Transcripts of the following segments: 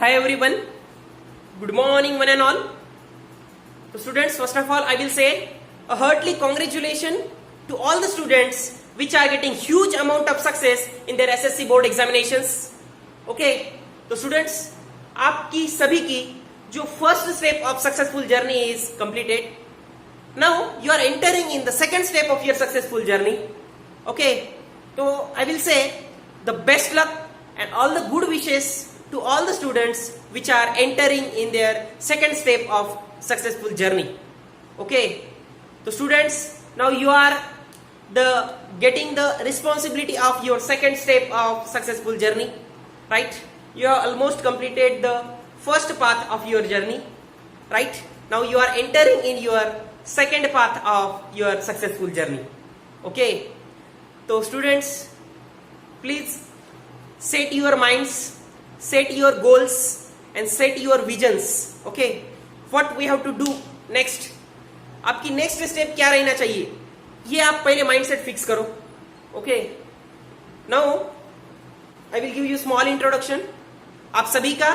Hi everyone, good morning one and all. So students, first of all I will say a heartily congratulations to all the students which are getting huge amount of success in their SSC board examinations. Okay, तो students आपकी सभी की जो first step of successful journey is completed. Now you are entering in the second step of your successful journey. Okay, so I will say the best luck and all the good wishes to all the students which are entering in their second step of successful journey. Okay, so students, now you are getting the responsibility of your second step of successful journey, right? You have almost completed the first path of your journey, right? Now you are entering in your second path of your successful journey. Okay, so students, please set your minds, set your goals and set your visions. Okay, what we have to do next, आपकी next step क्या रहना चाहिए ये आप पहले mindset fix करो. Okay, now I will give you small introduction. आप सभी का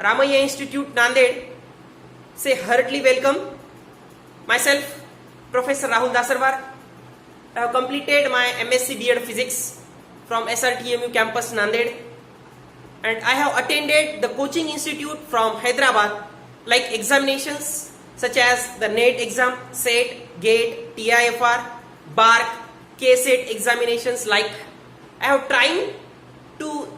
रामैया इंस्टीट्यूट नांदेड़ से heartly welcome. Myself Professor Rahul Dasarwar. I have completed my MSc B.Ed Physics from SRTMU campus Nanded, and I have attended the coaching institute from Hyderabad like examinations such as the NET exam, SET, GATE, TIFR, BARC, KSET examinations. Like I have tried to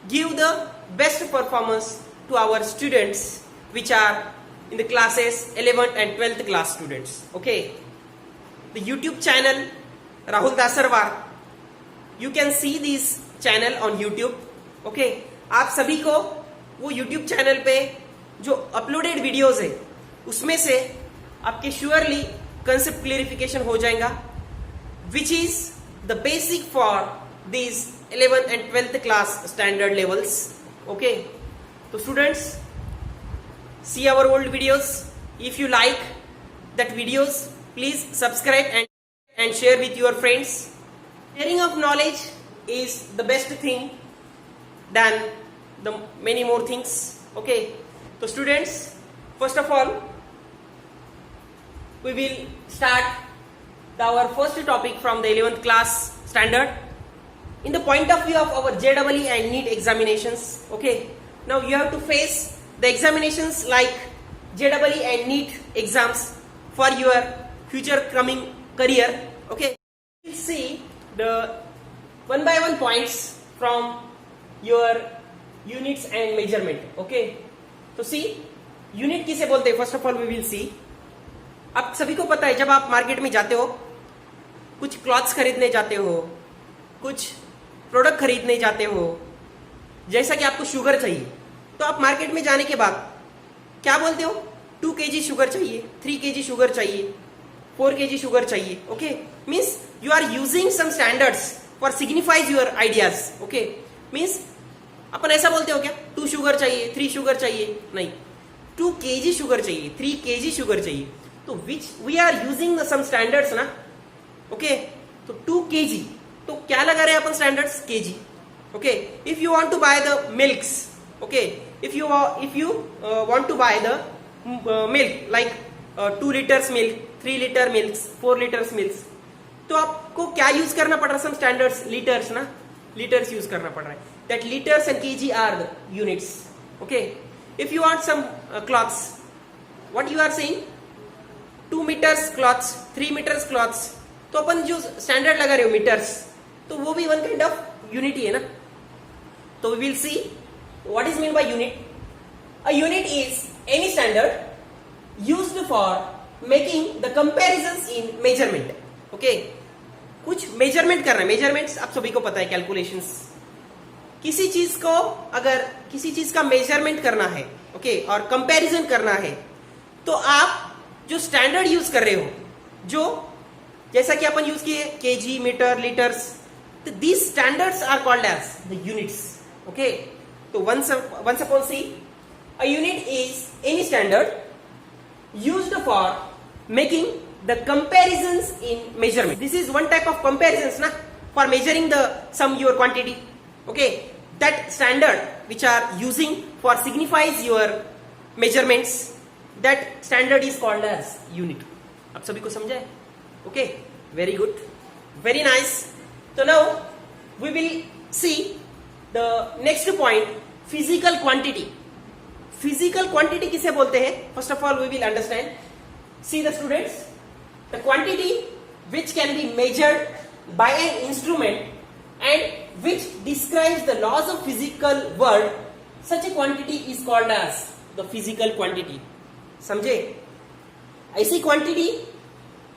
give the best performance to our students which are in the classes 11th and 12th class students. Okay, the YouTube channel Rahul Dasarwar, you can see this channel on YouTube. Okay, आप सभी को वो YouTube channel पे जो uploaded videos है उसमें से आपके श्योरली कंसेप्ट क्लियरिफिकेशन हो जाएगा which is the basic for this 11th and 12th class standard levels. Okay, तो students, see our old videos. If you like that videos, please subscribe and share with your friends. Sharing of knowledge is the best thing than the many more things. Okay, so students, first of all we will start our first topic from the 11th class standard in the point of view of our JEE and NEET examinations. Okay, now you have to face the examinations like JEE and NEET exams for your future coming career. Okay, we'll see the one by one points from your units and measurement. Okay, तो see unit किसे बोलते हैं. First of all we will see. आप सभी को पता है जब आप मार्केट में जाते हो, कुछ क्लॉथ्स खरीदने जाते हो, कुछ प्रोडक्ट खरीदने जाते हो, जैसा कि आपको शुगर चाहिए, तो आप मार्केट में जाने के बाद क्या बोलते हो? 2 kg शुगर चाहिए, 3 kg शुगर चाहिए, 4 kg शुगर चाहिए. Okay, means you are using some standards for signifies your ideas. Okay, means अपन ऐसा बोलते हो क्या 2 शुगर चाहिए, 3 शुगर चाहिए? नहीं, 2 kg शुगर चाहिए, 3 kg शुगर चाहिए. तो which we are using some standards ना. ओके, तो 2 kg, तो क्या लगा रहे हैं अपन standards? kg. Okay, if you want to buy the milks, okay, if you want to buy the milk like 2 liters milk, 3 liter milk, 4 liters milk, तो आपको क्या यूज करना पड़ रहा है? सम स्टैंडर्ड्स, लीटर्स ना, लीटर्स यूज करना पड़ रहा है. That litres and kg are the units. Okay, if you want some clothes, what you are saying? 2 meters clothes, 3 meters clothes, तो अपन जो स्टैंडर्ड लगा रहे हो मीटर्स, तो वो भी वन काइंड ऑफ यूनिट ही है ना. तो we will see what is mean by unit. A unit is any standard used for making the comparisons in measurement. Okay, कुछ मेजरमेंट करना है. मेजरमेंट्स आप सभी को पता है, कैलकुलेशंस. किसी चीज को अगर किसी चीज का मेजरमेंट करना है, ओके, और कंपैरिजन करना है, तो आप जो स्टैंडर्ड यूज कर रहे हो, जो जैसा कि अपन यूज किए केजी, मीटर, लीटर्स, तो these standards are called as the units. Okay, तो once upon see, a unit is any standard used for making the comparisons in measurement. This is one type of comparisons na, for measuring the some your quantity. Okay, that standard which are using for signifies your measurements, that standard is called as unit. आप सभी को समझा है? Okay, very good, very nice. So now we will see the next point, physical quantity. Physical quantity किसे बोलते हैं? First of all we will understand. See the students, the quantity which can be measured by an instrument and which describes the laws of physical world, such a quantity is called as the physical quantity. समझे? ऐसी quantity,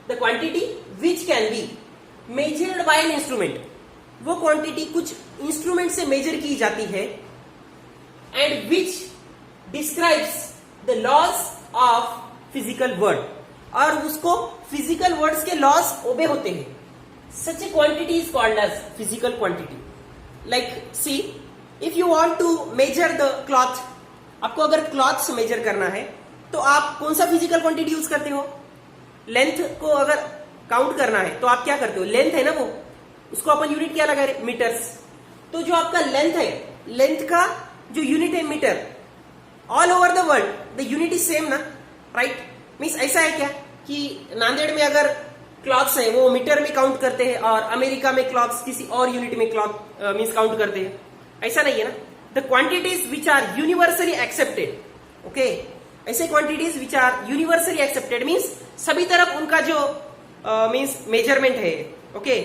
the quantity which can be measured by an instrument, वो quantity कुछ instrument से measure की जाती है and which describes the laws of physical world, और उसको physical words के laws obey होते हैं. Such a quantity is called as physical quantity. Like see, if you want to measure the cloth, आपको अगर cloth से measure करना है तो आप कौन सा physical quantity यूज करते हो? लेंथ को अगर काउंट करना है तो आप क्या करते हो? लेंथ है ना वो, उसको अपन यूनिट क्या लगा रहे? मीटर्स. तो जो आपका लेंथ है, लेंथ का जो यूनिट है metre, all over the world the unit is same ना, राइट? मीन्स ऐसा है क्या कि नांदेड़ में अगर क्लॉथ्स है वो मीटर में काउंट करते हैं और अमेरिका में क्लॉथ्स किसी और यूनिट में क्लॉथ मीन्स काउंट करते हैं, ऐसा नहीं है ना. The quantities which are universally accepted, okay, ऐसे quantities which are universally accepted means सभी तरफ उनका जो मीन्स मेजरमेंट है, ओके,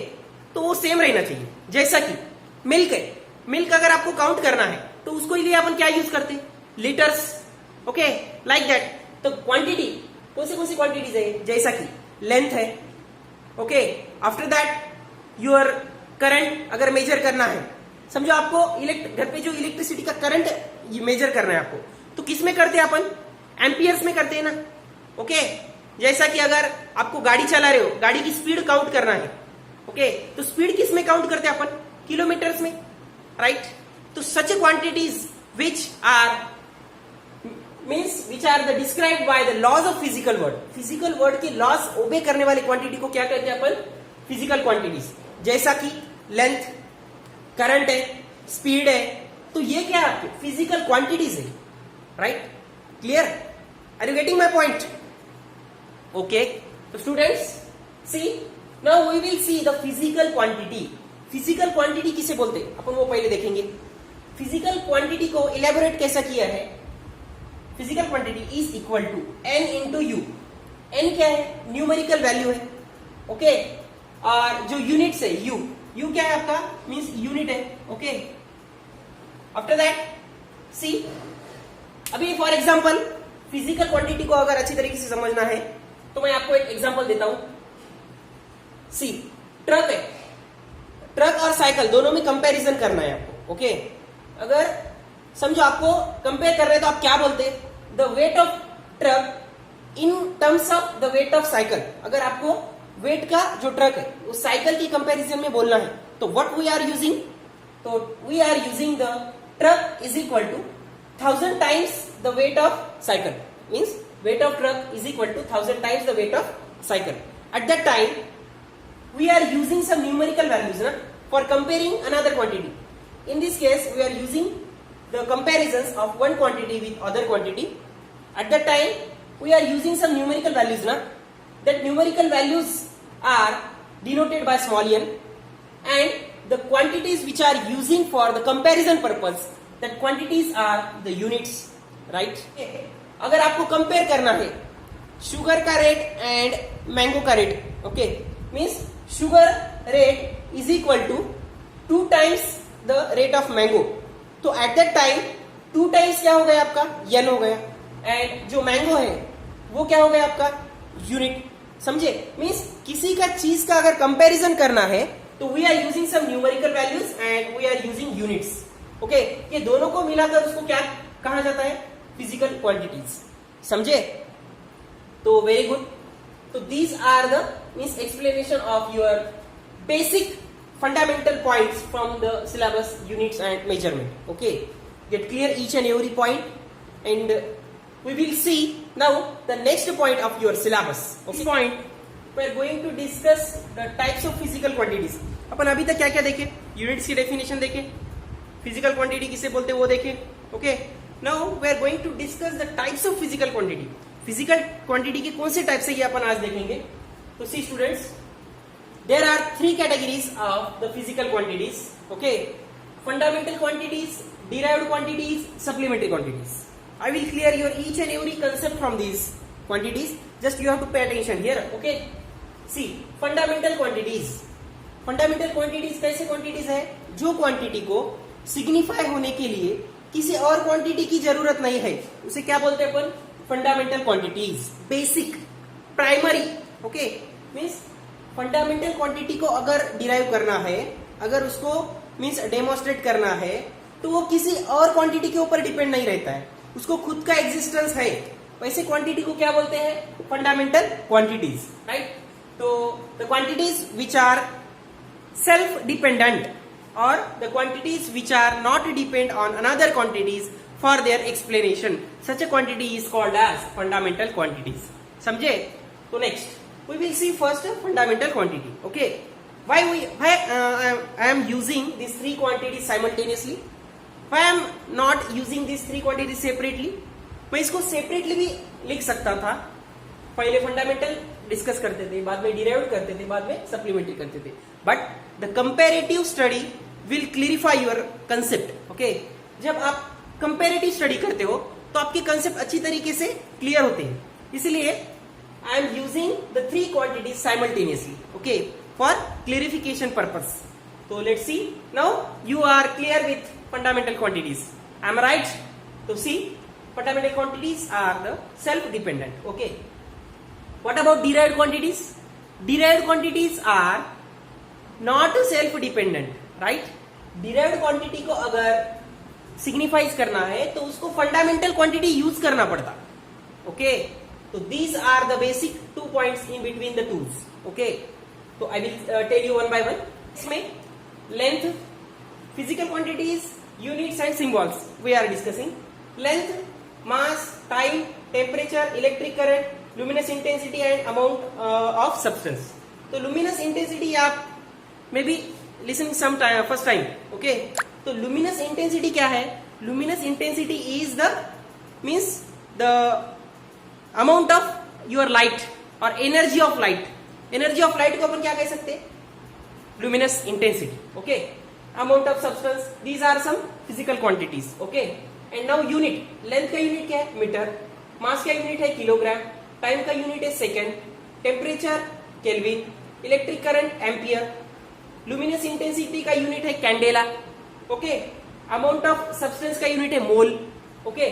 तो वो सेम रहना चाहिए. जैसा कि मिल्क है, मिल्क अगर आपको काउंट करना है तो उसको लिए अपन क्या यूज करते हैं? Litres, okay, like that. तो क्वांटिटी कौन सी क्वांटिटीज है? जैसा कि लेंथ है, okay. After that your current अगर मेजर करना है, समझो आपको घर पे जो इलेक्ट्रिसिटी का करंट मेजर करना है आपको, तो किस में करते हैं अपन? एम्पियर्स में करते हैं ना, ओके. जैसा कि अगर आपको गाड़ी चला रहे हो, गाड़ी की स्पीड काउंट करना है, ओके, तो स्पीड किस में काउंट करते हैं अपन? किलोमीटर्स में, राइट? तो such quantities which are means which are the described by the laws of physical world, physical world की लॉज ओबे करने वाली क्वांटिटी को क्या कहते हैं अपन? Physical quantities. जैसा कि लेंथ, करंट है, स्पीड है, तो ये क्या है? आपके फिजिकल क्वांटिटीज है, right? Clear? Are you getting my point? Okay. तो students see, now we will see the physical quantity. Physical quantity किसे बोलते हैं अपन वो पहले देखेंगे. फिजिकल क्वांटिटी को इलेबोरेट कैसा किया है? Physical quantity is equal to n into u. N क्या है? न्यूमेरिकल वैल्यू है, ओके. और जो यूनिट्स है यू, यू क्या है आपका? मीन्स यूनिट है, ओके. आफ्टर दैट सी, अभी फॉर एग्जाम्पल फिजिकल क्वांटिटी को अगर अच्छी तरीके से समझना है तो मैं आपको एक एग्जाम्पल देता हूं. सी, ट्रक है, ट्रक और साइकिल दोनों में कंपैरिजन करना है आपको, ओके. अगर समझो आपको कंपेयर कर रहे हैं तो आप क्या बोलते हैं? The weight of truck in terms of the weight of cycle. अगर आपको वेट का जो ट्रक है उस साइकिल की कंपैरिजन में बोलना है तो व्हाट वी आर यूजिंग? तो we are using the truck is equal to 1000 times the weight of cycle. Means weight of truck is equal to 1000 times the weight of cycle. At that time we are using some numerical values for comparing another quantity. In this case we are using the comparisons of one quantity with other quantity. At that time we are using some numerical values. That numerical values are denoted by small n, and the quantities which are using for the comparison purpose, that quantities are the units, right? अगर आपको compare करना है sugar का rate and mango का rate, okay, means sugar rate is equal to 2 times the rate of mango. तो at that time 2 times क्या हो गया आपका? एन हो गया. एंड जो मैंगो है वो क्या हो गया आपका? यूनिट. समझे? मीन्स किसी का चीज का अगर कंपैरिजन करना है तो we are using some numerical values and we are using units, okay. ये दोनों को मिलाकर उसको क्या कहा जाता है? Physical quantities. समझे? तो वेरी गुड. तो these are the means explanation of your basic fundamental points from the syllabus, units and measurement. Okay, get clear each and every point and we will see now the next point of your syllabus. This point we are going to discuss the types of physical quantities. अपन अभी तक क्या क्या देखे? Units की definition देखे, physical quantity किसे बोलते हैं वो देखें. Okay, now we are going to discuss the types of physical quantity. Physical quantity के कौन से टाइप से ये अपन आज देखेंगे. तो see students, there are 3 categories of the physical quantities. Okay, fundamental quantities, derived quantities, supplementary quantities. I will clear your each and every concept from these quantities. Just you have to pay attention here. Okay. See, fundamental quantities. Fundamental quantities कैसे quantities है जो quantity को signify होने के लिए किसी और quantity की जरूरत नहीं है, उसे क्या बोलते हैं अपन. Fundamental quantities, basic, primary. Okay, means fundamental quantity को अगर डिराइव करना है, अगर उसको मीन्स डेमोन्स्ट्रेट करना है, तो वो किसी और क्वांटिटी के ऊपर डिपेंड नहीं रहता है, उसको खुद का एग्जिस्टेंस है. वैसे क्वांटिटी को क्या बोलते हैं. Fundamental quantities. राइट. तो the quantities which are self dependent और the quantities which are not depend on another quantities for their explanation, such a quantity is called as fundamental quantities. समझे. तो next we will see first fundamental quantity. Okay, why I am using these 3 quantities simultaneously. Why I am not using these 3 quantities separately. मैं इसको separately भी लिख सकता था. पहले fundamental discuss करते थे, बाद में डिराइव्ड करते थे, बाद में सप्लीमेंट्री करते थे. But the comparative study will clarify your concept. Okay, जब आप कंपैरेटिव स्टडी करते हो तो आपके कंसेप्ट अच्छी तरीके से क्लियर होते हैं. इसलिए I am using the 3 quantities simultaneously. Okay, for clarification purpose. So let's see. Now you are clear with fundamental quantities. Am I right? So see, fundamental quantities are the self-dependent. Okay. What about derived quantities? Derived quantities are not self-dependent. Right? Derived quantity को अगर signifies करना है तो उसको fundamental quantity use करना पड़ता. Okay. So these are the basic 2 points in between the tools. Okay. तो I will tell you one by one. इसमें length, physical quantities, units and symbols we are discussing. Length, mass, time, temperature, electric current, luminous intensity and amount of substance. तो luminous intensity आप may be listen some time first time. Okay, तो luminous intensity क्या है. Luminous intensity is the means the amount of your light और energy of light. Energy of light को अपन क्या कह सकते हैं. Luminous intensity. Okay, amount of substance, these are some physical quantities. Okay, and now unit. Length का unit क्या है. मीटर. मास का यूनिट है किलोग्राम. टाइम का यूनिट है second. Temperature kelvin. Electric current ampere. Luminous intensity का unit है candela. Okay, amount of substance का यूनिट है मोल. ओके,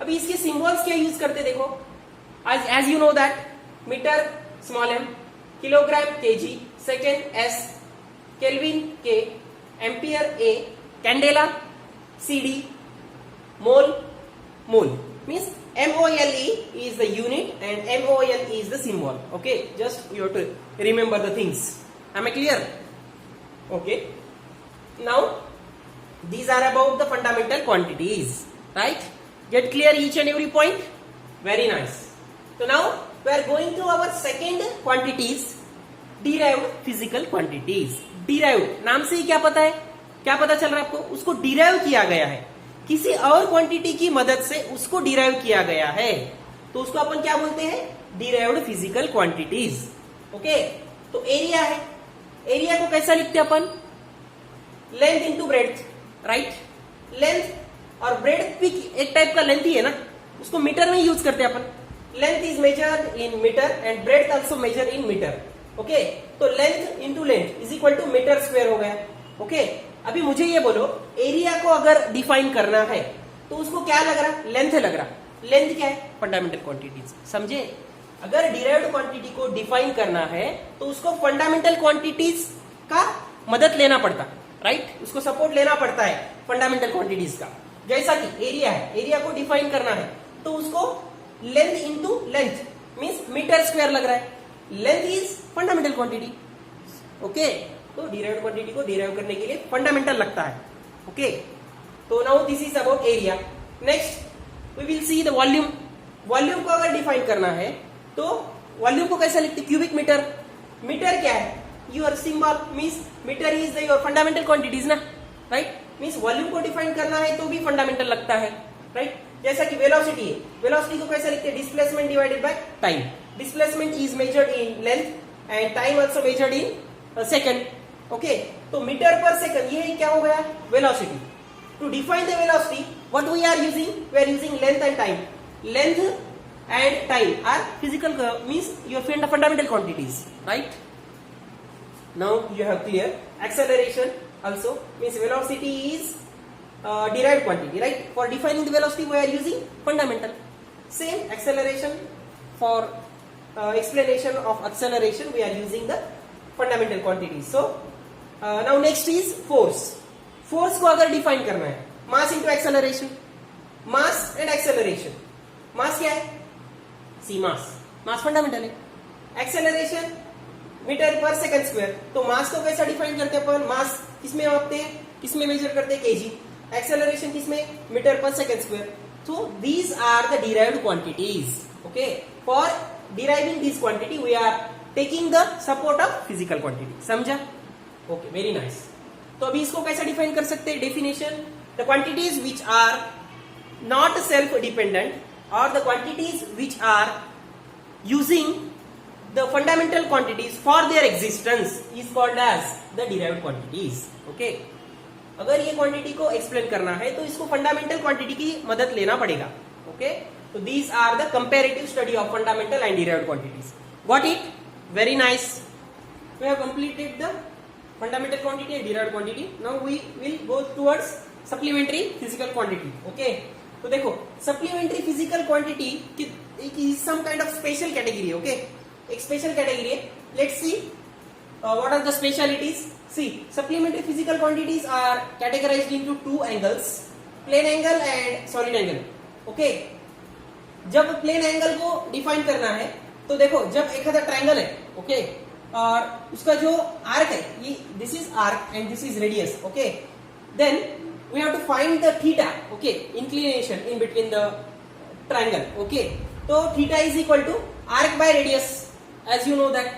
अभी इसके सिंबल्स क्या यूज करते देखो. As you know that metre small M, kilogram KG, second S, kelvin K, ampere A, candela CD, mole mole. Means MOLE is the unit and MOL is the symbol. Okay, just you have to remember the things. Am I clear? Okay. Now these are about the fundamental quantities, right? Get clear each and every point? Very nice. So now we are going to our second quantities, derived physical quantities. Derived नाम से ही क्या पता है, क्या पता चल रहा है आपको. उसको डिराइव किया गया है, किसी और क्वांटिटी की मदद से उसको डिराइव किया गया है, तो उसको अपन क्या बोलते हैं. Derived physical quantities. ओके, तो एरिया है. एरिया को कैसा लिखते हैं अपन. Length into breadth. Right. Length और ब्रेड्थ भी एक टाइप का लेंथ ही है ना, उसको मीटर में यूज करते हैं अपन. Length is measured in metre and breadth also measure in metre. Okay, तो length into length is equal to metre square हो गया. ओके, अभी मुझे ये बोलो, एरिया को अगर डिफाइन करना है तो उसको क्या लग रहा. लेंथ लग रहा. लेंथ क्या है. Fundamental quantities. समझे. अगर डिराइव्ड क्वांटिटी को डिफाइन करना है तो उसको फंडामेंटल क्वांटिटीज का मदद लेना पड़ता. राइट, उसको सपोर्ट लेना पड़ता है फंडामेंटल क्वांटिटीज का. जैसा कि एरिया है, एरिया को डिफाइन करना है तो उसको length into length means metre square लग रहा है. Length is fundamental quantity. Okay, तो डिराइव्ड क्वांटिटी को डिराइव करने के लिए फंडामेंटल लगता है. ओके, तो now this is about area. Next we will see the volume. Volume को अगर डिफाइन करना है तो वॉल्यूम को कैसा लिखते. Cubic metre. मीटर क्या है. Your symbol means metre is your fundamental quantities ना. राइट. मींस वॉल्यूम को डिफाइन करना है तो भी फंडामेंटल लगता है, राइट? जैसा कि वेलोसिटी है, वेलोसिटी को कैसे लिखते हैं? Displacement divided by time. Displacement is measured in length and time also measured in second. Okay, तो मीटर पर सेकंड ये क्या हो गया? Velocity. To define the velocity what we are using? We are using length and time. Length and time are physical means your fundamental quantities, right? Now you have clear. Acceleration also means velocity is derived quantity, right? For defining the velocity we are using fundamental. Same acceleration, for explanation of acceleration we are using the fundamental quantities. So now next is force. Force को अगर define करना है, mass into acceleration. Mass and acceleration. Mass क्या है? सी मास fundamental है. Acceleration metre पर second square. तो मास को कैसा डिफाइन करते हैं अपन? मास किसमें मापते हैं, किसमें मेजर करते हैं? केजी. एक्सेलरेशन किसमें? मीटर पर second square. So these are the derived quantities. Okay, for deriving this quantity we are taking the support of physical quantity. समझा? Okay, very nice. तो अभी इसको कैसा डिफाइन कर सकते हैं? Definition: the quantities which are not self dependent or the quantities which are using the fundamental quantities for their existence is called as the derived quantities. Okay, अगर ये quantity को एक्सप्लेन करना है तो इसको फंडामेंटल क्वांटिटी की मदद लेना पड़ेगा. ओके, तो these are the comparative study of fundamental and derived quantities. Got it? Very nice. We have completed the fundamental quantity and derived quantity. Now we will go towards supplementary physical quantity. Okay, तो देखो supplementary physical quantity is some kind of special category. Okay, एक special category है. Let's see what are the specialities. See, supplementary physical quantities are categorised into two angles, plane angle and solid angle. Okay, जब plane angle को define करना है तो देखो, जब एक ट्रायंगल है, ओके, और उसका जो आर्क है, ये this is arc and this is radius. Okay, then we have to find the theta, okay, inclination in between the triangle. Okay, so theta is equal to arc by radius, as you know that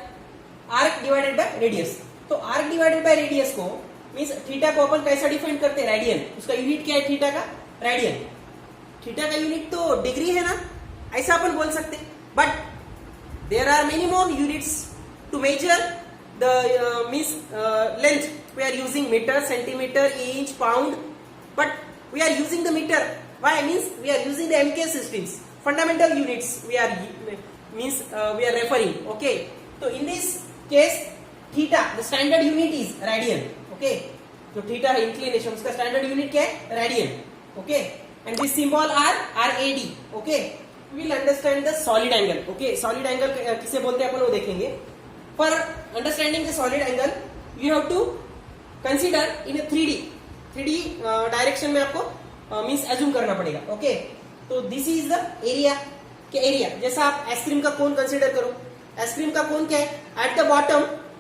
arc divided by radius. तो arc divided by radius को means theta को अपन कैसा define करते हैं? Radian. उसका unit क्या है? Theta का रेडियन. थीटा का यूनिट तो डिग्री है ना, ऐसा अपन बोल सकते हैं. But there are many more units to measure the means length. We are using meter, centimeter, inch, pound. But we are using the meter. Why? Means we are using the MK systems. Fundamental units we are we are referring. Okay. So in this case, theta, the standard unit is radian. Okay. So theta है inclination, उसका standard unit क्या है? Radian. Okay. And this symbol are RAD. Okay. We will understand the solid angle. Okay. Solid angle किसे बोलते हैं अपन वो देखेंगे. For understanding the solid angle, you have to consider in a 3D direction में आपको means assume करना पड़ेगा. Okay, तो दिस इज द एरिया. के एरिया जैसा आप आइसक्रीम का कोन कंसीडर करो. आइसक्रीम का कोन क्या है? एट द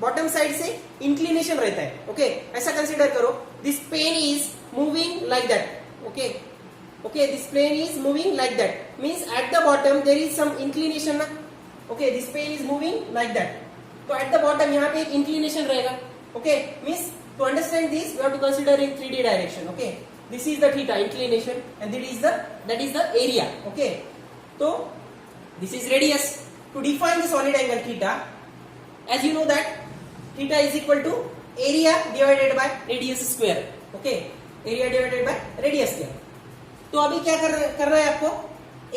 बॉटम साइड से इंक्लिनेशन रहता है. ओके, ऐसा कंसीडर करो. This plane is moving like that. Okay, okay, this plane is moving like that means at the bottom there is some inclination ना. Okay, this plane is moving like that. तो at the bottom यहाँ पे एक inclination रहेगा. Okay, means to understand this we have to consider in 3D direction. Okay, this is the theta inclination and that is the area. Okay, so this is radius. To define the solid angle theta, as you know that theta is equal to area divided by radius square. Okay, area divided by radius square. तो अभी क्या करना है आपको?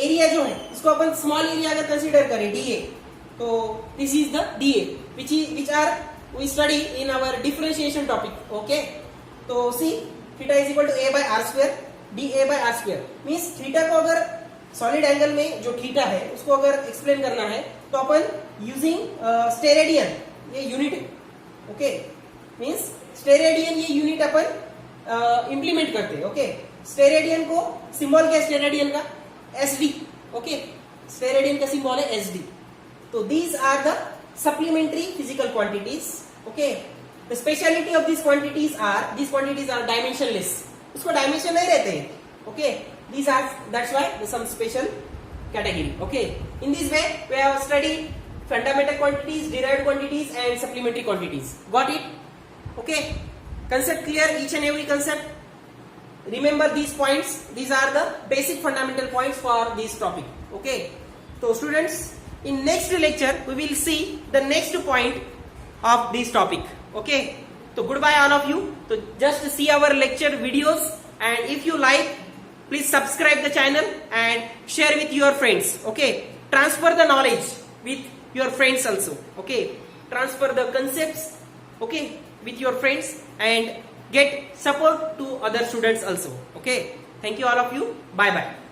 Area जो है इसको अपन small area अगर कंसीडर करें DA, तो this is the DA which are we study in our differentiation topic. Okay, तो see theta is equal to a by r square, dA by r square. means theta को अगर solid angle में जो theta है उसको अगर explain करना है तो अपन यूजिंग स्टेरेडियन ये यूनिट है. ओके, मींस स्टेरेडियन ये यूनिट अपन इंप्लीमेंट करते हैं. ओके, स्टेरेडियन को सिंबल क्या है? स्टेरेडियन का SD. ओके, स्टेरेडियन का सिंबल है SD. तो these are the supplementary physical quantities. Okay, the speciality of these quantities are dimensionless. उसको डायमेंशन नहीं रहते हैं. Okay, that's why some special category. Okay, in this way we have studied fundamental quantities, derived quantities and supplementary quantities. Got it? Okay, concept clear, each and every concept. remember these points. These are the basic fundamental points for this topic. Okay. So students, in next lecture we will see the next point of this topic. Okay. So goodbye all of you. So just see our lecture videos, and if you like, please subscribe the channel and share with your friends. Okay. Transfer the knowledge with your friends also. Okay. Transfer the concepts, okay, with your friends and get support to other students also. Okay. Thank you all of you. Bye bye.